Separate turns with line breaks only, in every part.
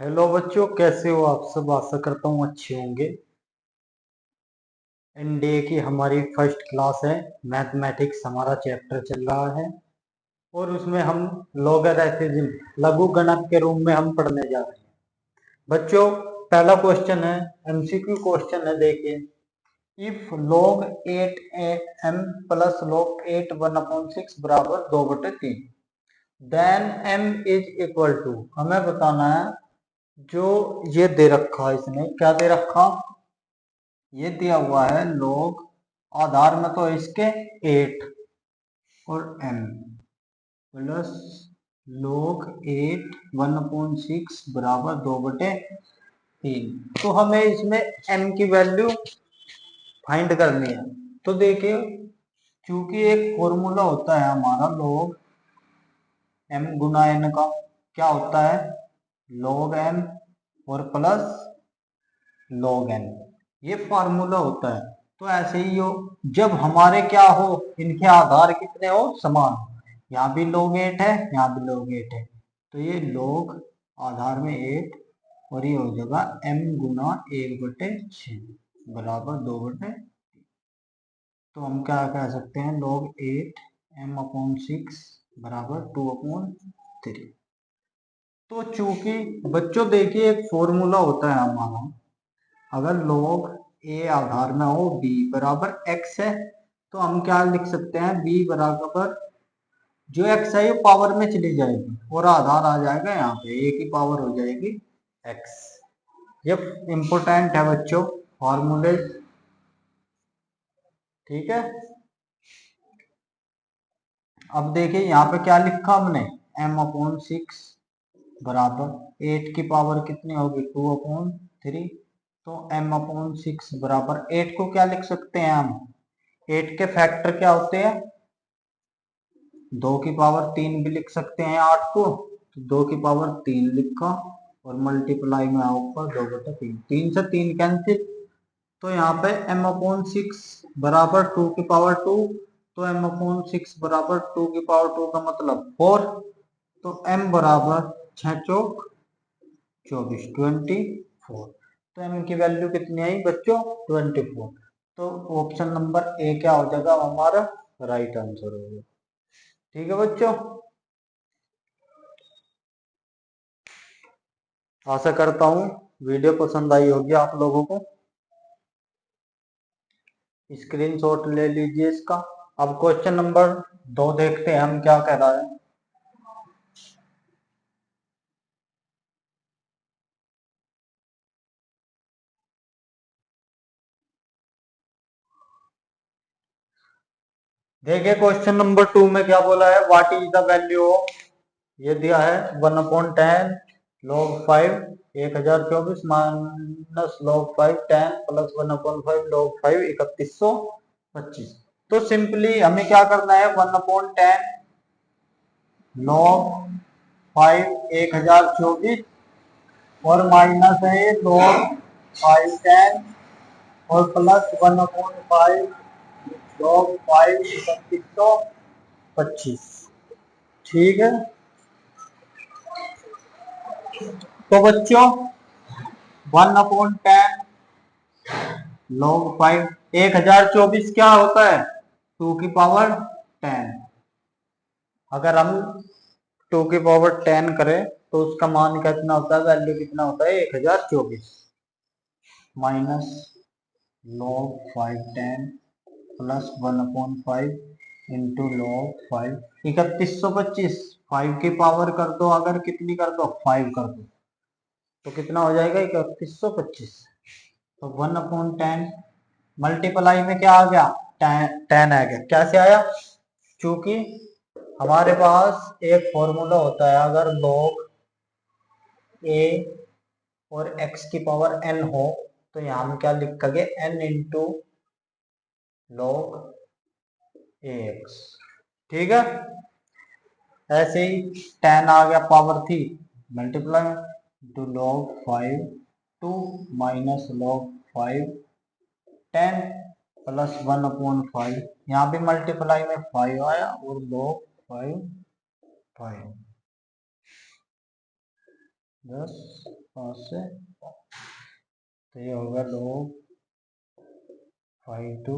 Hello बच्चों, कैसे हो आप सब। आशा करता हूँ अच्छे होंगे। एनडीए की हमारी फर्स्ट क्लास है। मैथमेटिक्स हमारा चैप्टर चल रहा है और उसमें हम लॉगरिथम लघु गणक के रूप में हम पढ़ने जा रहे हैं। बच्चों, पहला क्वेश्चन है, एमसीक्यू क्वेश्चन है। देखिए, if log 8m plus log 8 1/6 बराबर 2/3, then m is equal to, हमें बताना है जो ये दे रखा है। इसने क्या दे रखा, ये दिया हुआ है log, आधार में तो इसके 8 और m प्लस log 8 1/6 बराबर 2/3। तो हमें इसमें m की वैल्यू फाइंड करनी है। तो देखिए, चूंकि एक फॉर्मूला होता है हमारा log m गुना n का, क्या होता है log m और प्लस log n, ये फार्मूला होता है। तो ऐसे ही हो, जब हमारे क्या हो, इनके आधार कितने हो, समान हो। यहाँ भी log 8 है, यहाँ भी log 8 है, तो ये log आधार में 8 और ये हो जाएगा m गुना 1/6 बराबर 2/3। तो हम क्या कह सकते हैं, log 8 m/6 बराबर 2/3। तो चूंकि बच्चों देखिए, एक फॉर्मूला होता है हमारा, अगर log a आधार में हो b बराबर x है, तो हम क्या लिख सकते हैं, b बराबर जो x है ये पावर में चली जाएगी और आधार आ जाएगा यहाँ पे, a की पावर हो जाएगी x। ये इंपोर्टेंट है बच्चों, फॉर्मूले। ठीक है, अब देखिए यहाँ पे क्या लिखा हमने, m/6 बराबर 8 की पावर कितनी होगी, 2/3। तो m/6 बराबर 8 को क्या लिख सकते हैं हम, 8 के फैक्टर क्या होते हैं, 2 की पावर 3 भी लिख सकते हैं 8 को, तो 2 की पावर 3 लिखा और मल्टीप्लाई में ऊपर 2/3, 3 से 3 कैंसिल। तो यहाँ पे m/6 बराबर 2 की पावर 2, तो m/6 बराबर 2 की पावर 2 का मतलब 4। तो m बराबर 6 चौक 24, 24। तो m की वैल्यू कितनी आई बच्चों, 24। तो ऑप्शन नंबर ए क्या हो जाएगा हमारा, राइट आंसर होगा। ठीक है बच्चों, आशा करता हूँ वीडियो पसंद आई होगी आप लोगों को। स्क्रीनशॉट ले लीजिए इसका। अब क्वेश्चन नंबर 2 देखते हैं हम क्या कह रहा है। देखिए, क्वेश्चन नंबर 2 में क्या बोला है, what is the value of, ये दिया है 1/10 log 5 1024 minus log 5 10 plus 1/5 log 5 3125। तो सिंपली हमें क्या करना है, 1/10 log 5 1024 और माइनस है log 5 10 और प्लस 1/5 log 5 3125। ठीक है, तो बच्चों 1/10 log 5 1024 क्या होता है, 2 की पावर 10। अगर हम 2 की पावर 10 करें तो उसका मान कितना होता है, वैल्यू कितना होता है 1024 minus log 5 10 plus 1/5 into log 5 3125। 5 की पावर कर दो, अगर कितनी कर दो, 5 कर दो, तो कितना हो जाएगा 3125। तो 1/10 मल्टीप्लाई में क्या आ गया, 10 आ गया। कैसे आया, चूंकि हमारे पास एक फॉर्मूला होता है, अगर log a और x की पावर n हो, तो यहाँ हम क्या लिखेंगे, n इंटू log ax। ठीक है, ऐसे ही 10 आ गया पावर थी, multiply two log 5 2 minus log 5 10 plus 1/5, यहाँ भी मल्टीप्लाई में 5 आया और log 5 5। 10 5 से, तो ये होगा log 5 to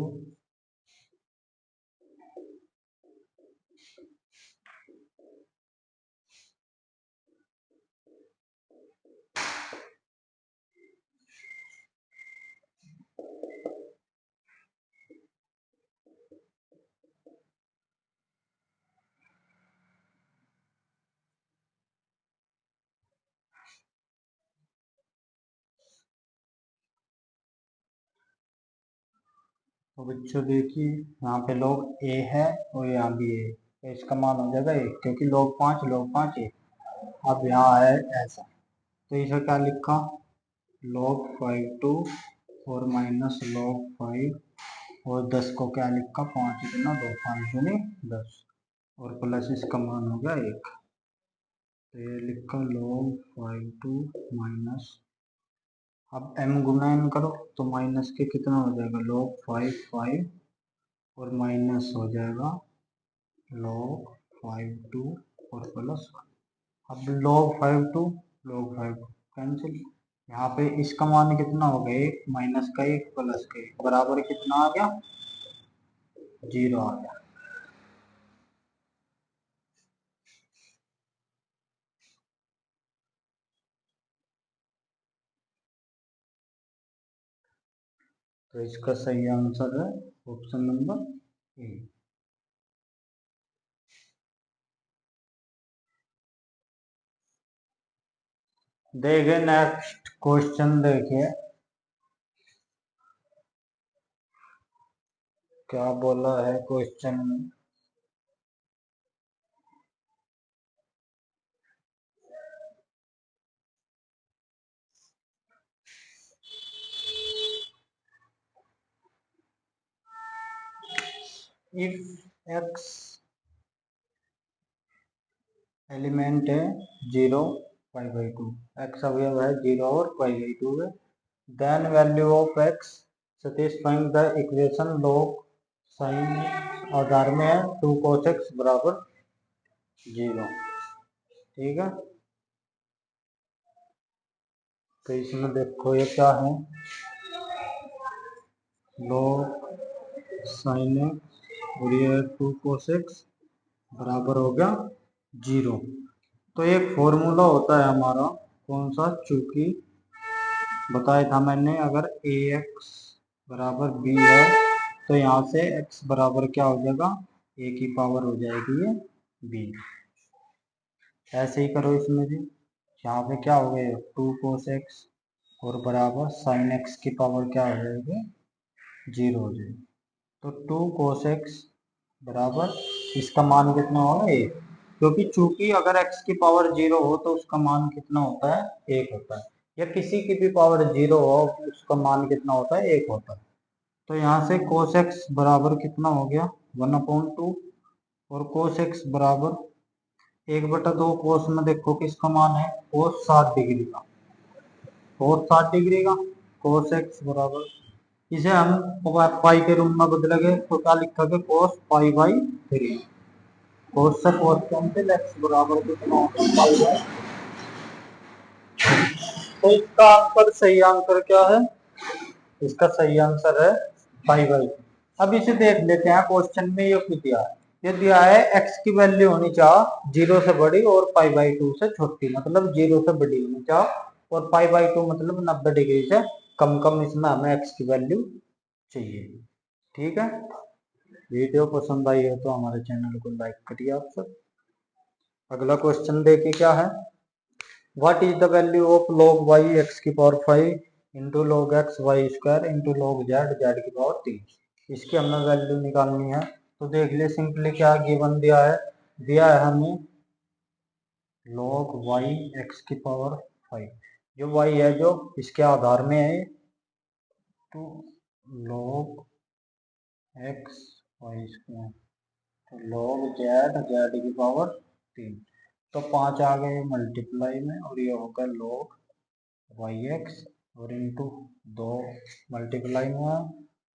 तो बच्चों देखिए यहाँ पे log a है और यहाँ भी a, तो इसका मान हो जाएगा 1, क्योंकि log 5 1। अब यहाँ है ऐसा, तो इसका क्या लिखा, log 5 to और माइनस log 5 और 10 को क्या लिखा, 5 गुना 2 5 दूनी 10 और प्लस इसका मान हो गया 1। तो ये लिखा log 5 to माइनस, अब m गुना n करो तो माइनस के कितना हो जाएगा, log 5 और माइनस हो जाएगा log 5 2 और प्लस 1। अब log 5 2 log 5 कैंसिल, यहाँ पे इसका मान कितना हो गया, 1 माइनस का 1 प्लस का 1 बराबर कितना आ गया, 0 आ गया। तो इसका सही आंसर है ऑप्शन नंबर ए। देखिए नेक्स्ट क्वेश्चन, देखिए क्या बोला है क्वेश्चन में। इफ एक्स एलिमेंट है 0 π/2, एक्स अवयव है 0 और π/2 है, then value of x satisfying the equation log sin आधार में है 2 cos x बराबर 0। ठीक है, तो इसमें देखो ये क्या है, log sin x और ये 2 cos x बराबर हो गया 0। तो एक फॉर्मूला होता है हमारा, कौन सा, चूंकि बताया था मैंने, अगर ए एक्स बराबर बी है तो यहाँ से x बराबर क्या हो जाएगा, a की पावर हो जाएगी ये b। ऐसे ही करो इसमें भी, यहाँ पे क्या हो गया 2 cos x और बराबर sin x की पावर क्या हो जाएगी, 0 हो जाएगी। तो 2 cos x बराबर इसका मान कितना होगा 1, क्योंकि चूंकि अगर x की पावर 0 हो तो उसका मान कितना होता है, 1 होता है, या किसी की भी पावर 0 हो उसका मान कितना होता है, 1 होता है। तो यहाँ से cos x बराबर कितना हो गया 1/2 और cos x बराबर 1/2 कोस में देखो किसका मान है, कोस 60 डिग्री का, कोस 60 डिग्री का कोस एक्स बराबर, इसे हम पाई के रूप में बदलेंगे तो क्या लिखोगे, कोस π/3। कोस से कोस कैंसिल, एक्स बराबर कितना होगा, π/। तो इसका आंसर, सही आंसर क्या है, इसका सही आंसर है π/। अब इसे देख लेते हैं, क्वेश्चन में ये कुछ दिया है, ये दिया है एक्स की वैल्यू होनी चाहिए 0 से बड़ी और π/2 से छोटी, मतलब 0 से बड़ी होनी चाहिए और π/2 मतलब 90 डिग्री से कम कम, इसमें हमें एक्स की वैल्यू चाहिए। ठीक है, वीडियो पसंद आई है तो हमारे चैनल को लाइक करिए आप सब। अगला क्वेश्चन देखिए क्या है, what is the value of log y x की power 5 into log x y square into log z z की पावर 3। इसकी हमें वैल्यू निकालनी है। तो देख लिए सिंपली क्या गिवन दिया है हमें log y x की पावर 5, जो y है जो इसके आधार में है, तो log x y स्क्वायर, तो log z z की पावर 3, तो 5 आ गए मल्टीप्लाई में और ये होगा log वाई एक्स और इंटू 2 मल्टीप्लाई में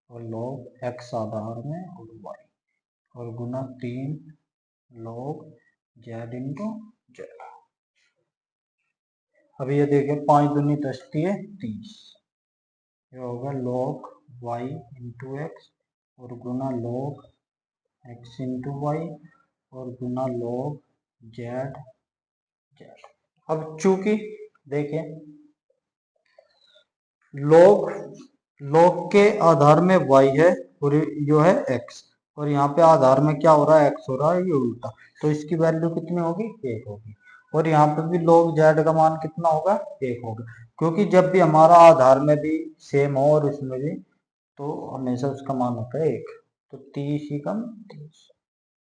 और log x आधार में और y और गुना 3 log z इंटू z। अब ये देखिए 5 दूनी 10 है 30, ये होगा log y इंटू एक्स और गुना log x इंटू वाई और गुना log z z। अब चूंकि देखिए log log के आधार में y है और जो है x, और यहाँ पे आधार में क्या हो रहा है x हो रहा है, ये उल्टा, तो इसकी वैल्यू कितनी होगी 1 होगी। और यहाँ पे भी log z का मान कितना होगा 1 होगा, क्योंकि जब भी हमारा आधार में भी सेम हो और इसमें भी, तो हमेशा उसका मान होता है 1। तो 30 ही कम 30,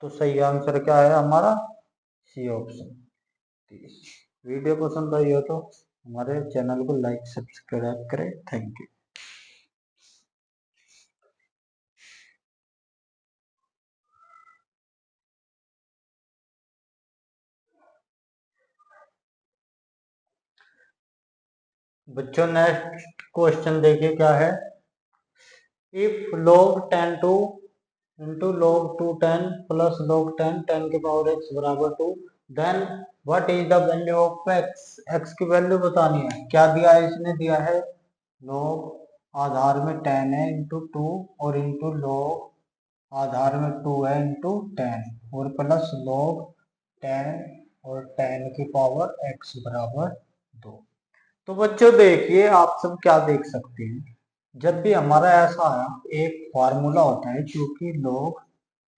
तो सही आंसर क्या है हमारा सी ऑप्शन 30। वीडियो पसंद आई हो तो हमारे चैनल को लाइक सब्सक्राइब करें। Thank you. बच्चों नेक्स्ट क्वेश्चन देखिए क्या है। If log 10 2 into log 2 10 plus log 10 10 के पावर x बराबर 2, then what is the value of x। x की वैल्यू बतानी है। क्या दिया है, इसने दिया है log आधार में 10 है इंटू 2 और इंटू log आधार में 2 है इंटू 10 और प्लस log 10 और 10 की पावर x बराबर 2। तो बच्चों देखिए आप सब क्या देख सकते हैं, जब भी हमारा ऐसा आया एक फार्मूला होता है, क्योंकि लोग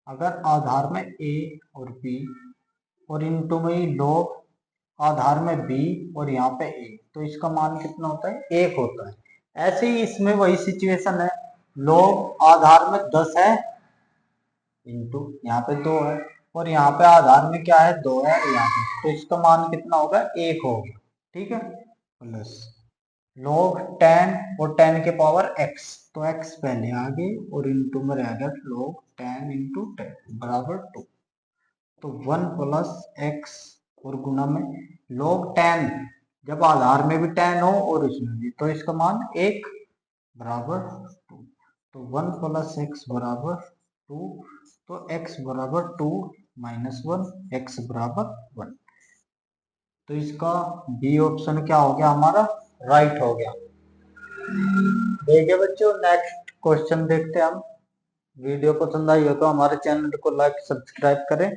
अगर आधार में a और b और इनटू में ही लोग आधार में b और यहाँ पे a, तो इसका मान कितना होता है 1 होता है। ऐसे ही इसमें वही सिचुएशन है, लोग आधार में 10 है इंटू यहाँ पे 2 है और यहाँ पे आधार में क्या है 2 है यहाँ पे, तो इसका मान कितना होगा 1 होगा। ठीक है, प्लस log 10 और 10 के पावर x, तो x पहले आ गए और इनटू में रह गया log 10 इंटू 10 बराबर 2, तो 1 प्लस x और गुना में log 10, जब आधार में भी 10 हो और इसमें भी, तो इसका मान 1 बराबर 2, तो 1 प्लस x बराबर 2, तो x बराबर 2 माइनस 1, x बराबर 1, तो इसका बी ऑप्शन क्या हो गया हमारा राइट हो गया। देखिए बच्चों नेक्स्ट क्वेश्चन देखते हैं हम। वीडियो पसंद आई हो तो हमारे चैनल को लाइक सब्सक्राइब करें।